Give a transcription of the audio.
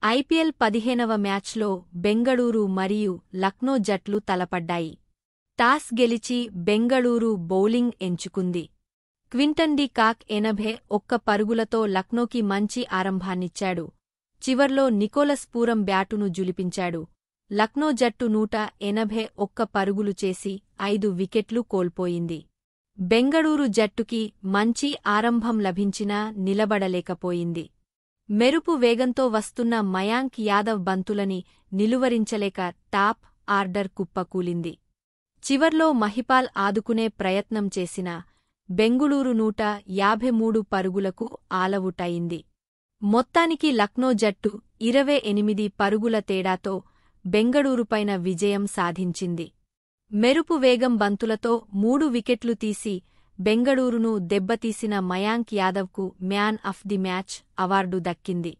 IPL 15వ మ్యాచ్లో బెంగళూరు మరియు లక్నో జట్లు తలపడ్డాయి. టాస్ గెలిచి బెంగళూరు బౌలింగ్ ఎంచుకుంది. క్వింటన్ డి కాక్ 81 పరుగులతో లక్నోకి మంచి ఆరంభాన్నిచ్చాడు. చివర్లో నికోలస్ పూరం బ్యాటును జులిపించాడు. లక్నో జట్టు 181 పరుగులు చేసి 5 వికెట్లు కోల్పోయింది. బెంగళూరు జట్టుకి మంచి ఆరంభం లభించినా నిలబడలేకపోయింది. మెరుపు వేగంతో వస్తున్న మయాంక్ యాదవ్ బంతులని నిలువరించలేక టాప్ ఆర్డర్ కుప్పకూలింది. చివర్లో మహిపాల్ ఆదుకునే ప్రయత్నం చేసినా బెంగుళూరు 153 పరుగులకు ఆలవుటయింది. మొత్తానికి లక్నో జట్టు 28 పరుగుల తేడాతో బెంగళూరుపైన విజయం సాధించింది. మెరుపు వేగం బంతులతో 3 వికెట్లు తీసి బెంగళూరును దెబ్బతీసిన మయాంక్ యాదవ్కు man of the match award దక్కింది.